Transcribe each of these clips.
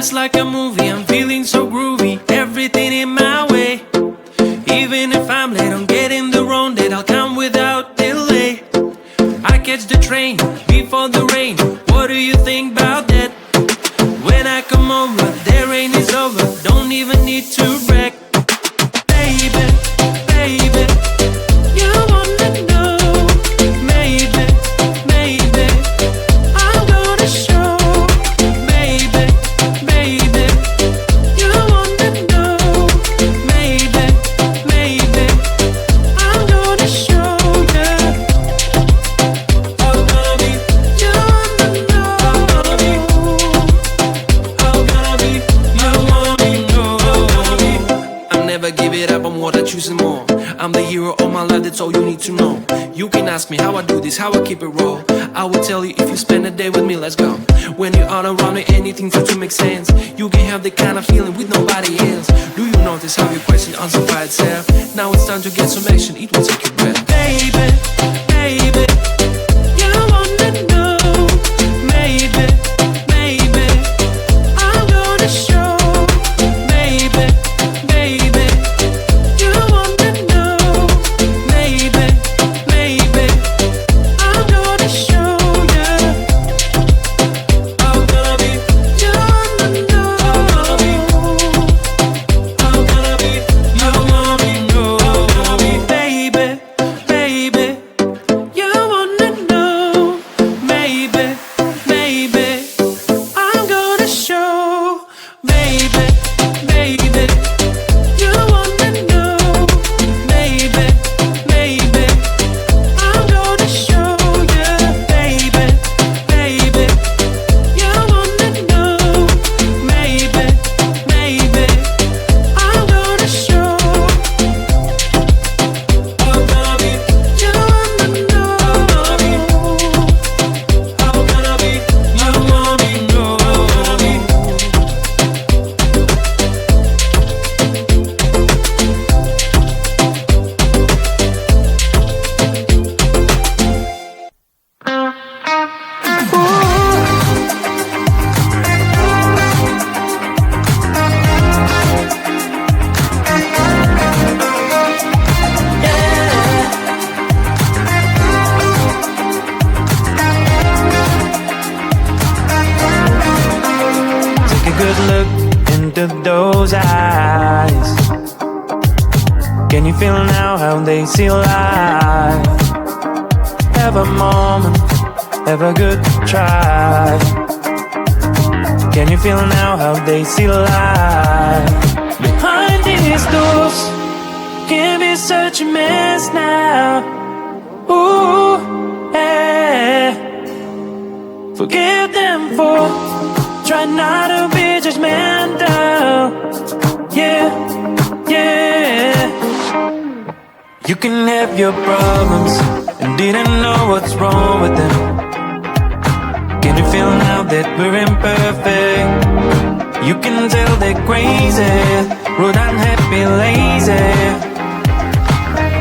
Just like a movie, I'm feeling so groovy, everything in my way. Even if I'm late, I'm getting the wrong date, I'll come without delay. I catch the train before the rain, what do you think about that? When I come over, the rain is over, don't even need to brag. Baby, baby, you wanna know. Maybe, maybe, I'm gonna show. Baby, baby, you wanna know. Maybe, maybe, I'm gonna show you. I'm gonna be, you wanna know. I'm gonna be, I'm gonna be, you wanna know. I'll never give it up, I'm what I choose and more. I'm the hero of my life, that's all you need to know. You can ask me how I do this, how I keep it raw. I will tell you if you spend a day with me, let's go. When you're all around me, anything seems to make sense. You can have the kind of feeling with nobody else. Do you notice how your question answers by itself? Now it's time to get some action, it will take your breath. Baby, baby, you wanna know. Maybe, maybe, I'm gonna show. Baby, baby, you wanna know. Maybe, maybe, I'm gonna show you. I'm gonna be, you wanna know. I'm gonna be, I'm gonna be, you wanna know. I'm gonna be, baby, baby, you wanna know. Maybe, maybe, I'm gonna show. Baby, baby, you wanna know. Maybe, maybe, I'm gonna show you. Baby, baby, you wanna know. Maybe, maybe, I'm gonna show. I'm gonna be, you wanna know. I'm gonna be, I'm gonna be, you wanna know. Take a good look into those eyes. Can you feel now how they see life? Have a moment, have a good try. Can you feel now how they see life? Behind these doors can be such a mess now. Ooh, yeah. Forgive them for try not to be judgmental. Yeah, yeah. You can have your problems and didn't know what's wrong with them. Can you feel now that we're imperfect? You can tell they're crazy, rude, unhappy, lazy.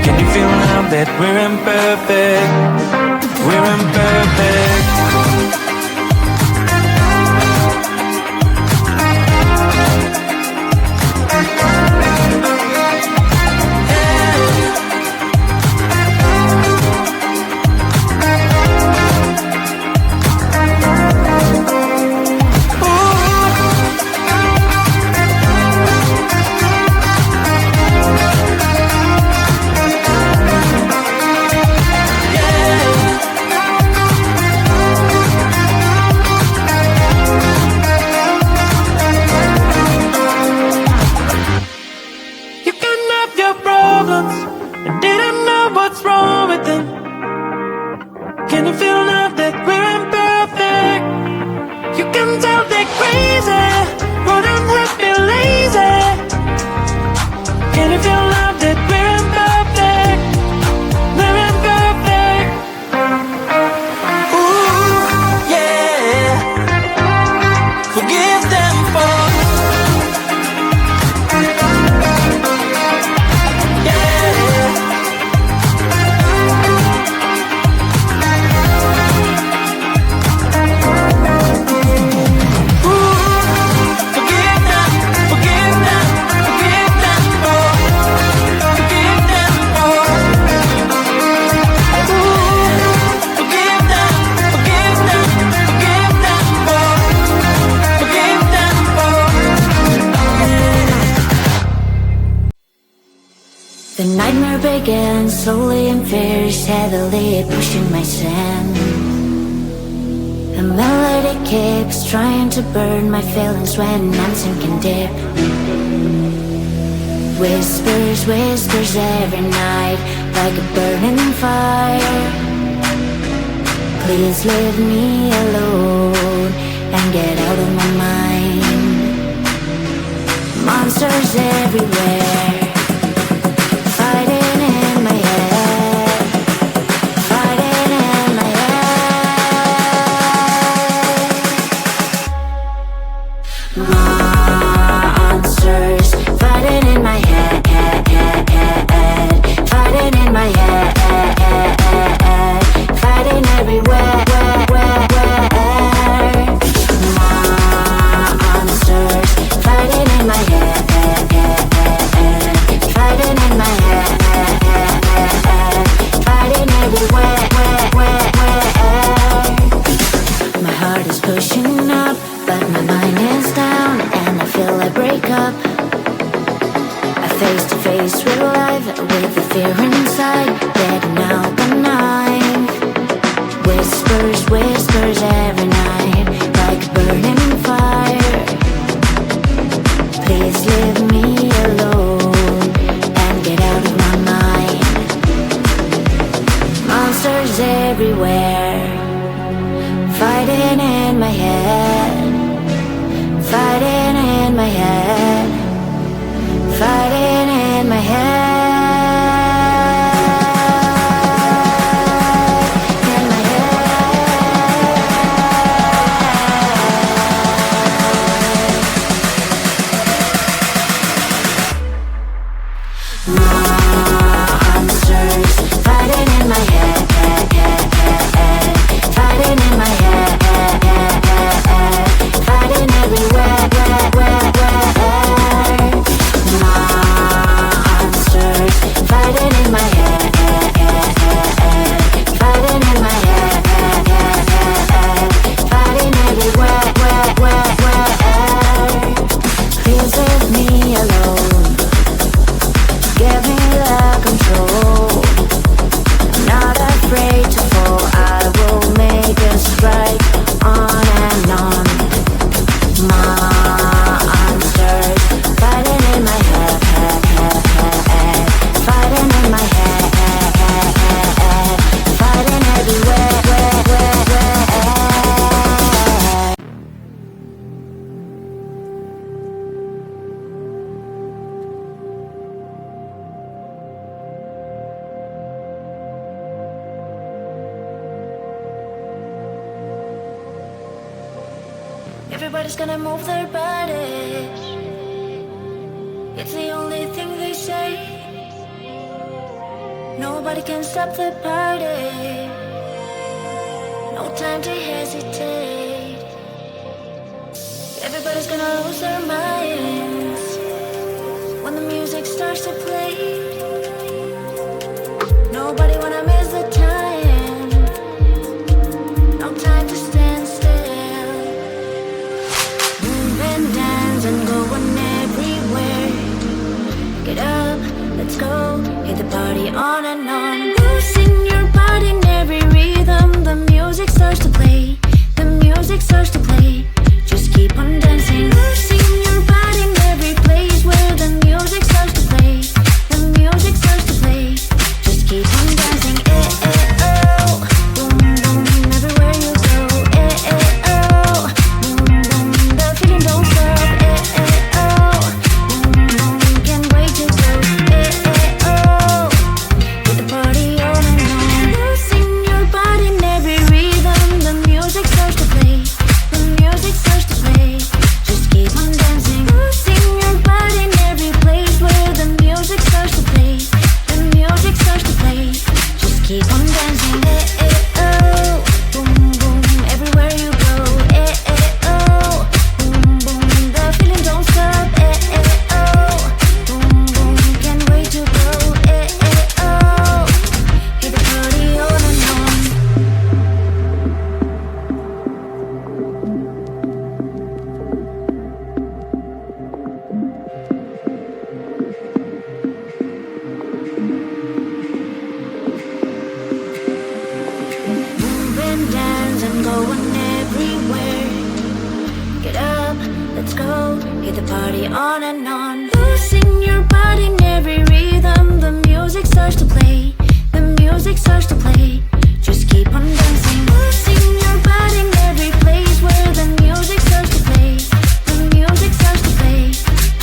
Can you feel now that we're imperfect? We're imperfect. You can have your problems and didn't know what's wrong with them. Can you feel now that we're imperfect? You can tell they're crazy, rude, unhappy, lazy. Can you feel now that we're imperfect? We're imperfect. Ooh, yeah. Forgive them for The nightmare began slowly and very steadily, pushing my sand. The melody keeps trying to burn my feelings when I'm sinking deep. Whispers, whispers every night, like a burning fire. Please leave me alone and get out of my mind. Monsters everywhere, fighting in my head, fighting in my head. Monsters fighting in my head, fighting in my head, fighting everywhere. Monsters fighting in my head, fighting in my head, fighting everywhere. My heart is pushing up, but my mind is down, and I feel I break up. I face to face with life, with the fear inside, getting out the knife. Whispers, whispers every night, like a burning fire. Please leave me alone and get out of my mind. Monsters everywhere, fighting in my head, fighting in my head, fighting in my head. Monsters fighting in my head, fighting in my head, fighting everywhere. Monsters fighting in my head, fighting in my head, fighting everywhere. Please leave me alone, give me the control. I'm not afraid to fall, I will make a strike on and on. Monsters fighting in my head, fighting in my head, fighting everywhere. Everybody's gonna move their bodies, it's the only thing they say. Nobody can stop the party, no time to hesitate. Everybody's gonna lose their minds when the music starts to play. Nobody wanna miss the time, no time to stand still. Move and dance and going everywhere. Get up, let's go, hit the party on and on. Losing your body in every rhythm, the music starts to play, the music starts to play. Just keep on dancing. Losing your body in every place where the music starts to play, the music starts to play. Just keep on dancing. Oh, boom boom everywhere you go. Oh, boom boom, the feeling don't stop. Oh, boom boom, can't wait to go. Oh, hit the party I'm going everywhere. Get up, let's go. Hit the party on and on. Losing your body in every rhythm. The music starts to play. The music starts to play. Just keep on dancing. Losing your body in every place where the music starts to play. The music starts to play.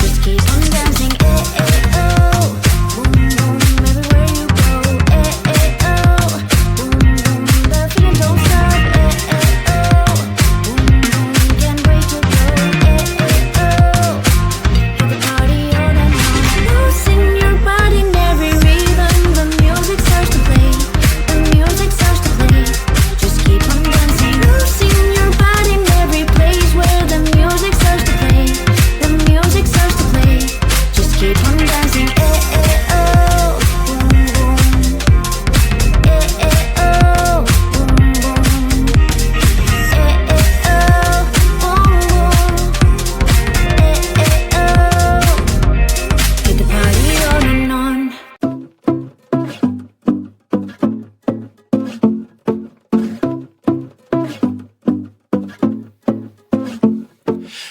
Just keep on dancing. Eh, eh, oh. Boom, boom, everywhere you go. Eh, eh, oh. Boom, boom, the feeling don't stop. Eh, eh, oh. Boom, boom, can't wait to go. Eh, eh, oh. Hit the party on and on. Losing your body in every rhythm. The music starts to play. The music starts to play. Just keep on dancing. Losing your body in every place where the music starts to play. The music starts to play. Just keep on dancing. Eh, eh, oh. Boom, boom. Eh, eh, oh. Boom, boom. Eh, eh, oh. Boom, boom. Eh, eh, oh. Hit the party on and on.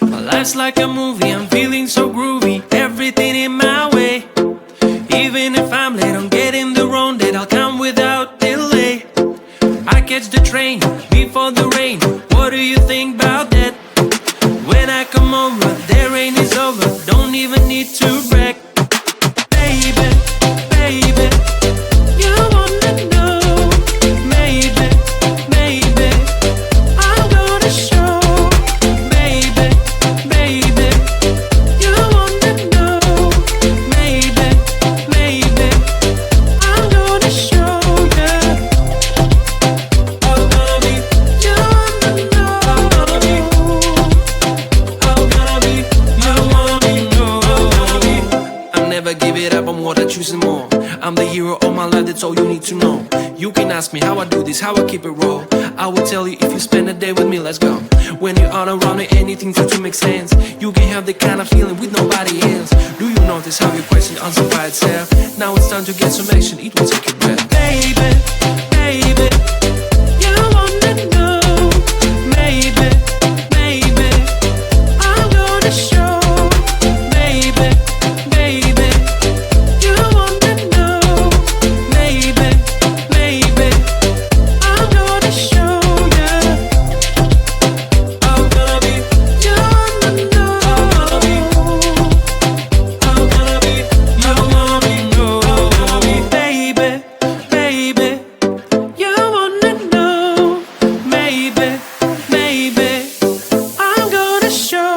My life's like a movie, I'm feeling so groovy. Everything in my way. Even if I'm late on getting the wrong date, I'll come without delay. I catch the train before the rain. What do you think about that? When I come over, the rain is over. Don't even need to brag. Baby, baby, you wanna know. Maybe, maybe, I'm gonna show. Baby, baby, you wanna know. Maybe, maybe, I'm gonna show you. I'm gonna be, you wanna know. I'm gonna be, you wanna be, I'll never give it up, I'm what I choose and more. I'm the hero of my life, that's all you need to know. You can ask me how I do this, how I keep it raw. I will tell you if you spend a day with me, let's go. When you're all around me, anything seems to make sense. You can have the kind of feeling with nobody else. Do you notice how your question answers by itself? Now it's time to get some action, it will take your breath. Baby, baby, you wanna know. Maybe, maybe, I'm gonna show. Baby, baby, you wanna know. Maybe, maybe, I'm gonna show you. I'm gonna be, you wanna know. I'm gonna be, you wanna be, baby, baby, you wanna know. Maybe, maybe, I'm gonna show.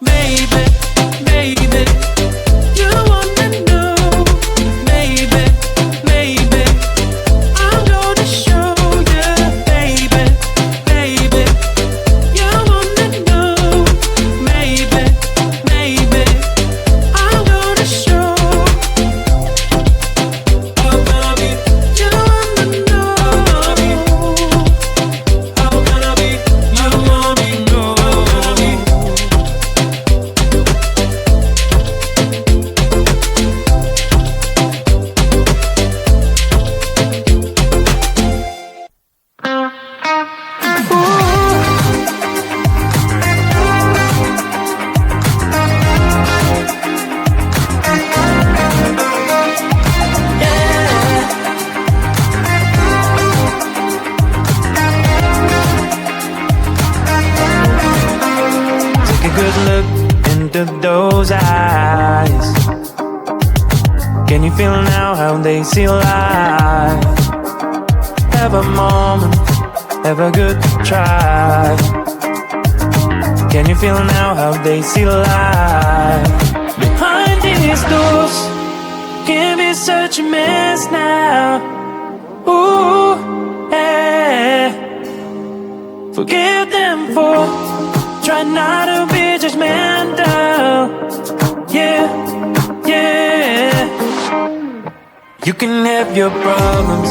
Baby, baby, you wanna know. Maybe, maybe, I'm gonna show you. Baby, baby, you wanna know. Maybe, maybe, I'm gonna show. I'm gonna be, you wanna know. I'm gonna be, you wanna know. Take a good look into those eyes. Can you feel now how they see life? Have a moment, have a good try. Can you feel now how they see life? Behind these doors can be such a mess now. Ooh, yeah. Forgive them for try not to be judgmental. Yeah, yeah. You can have your problems,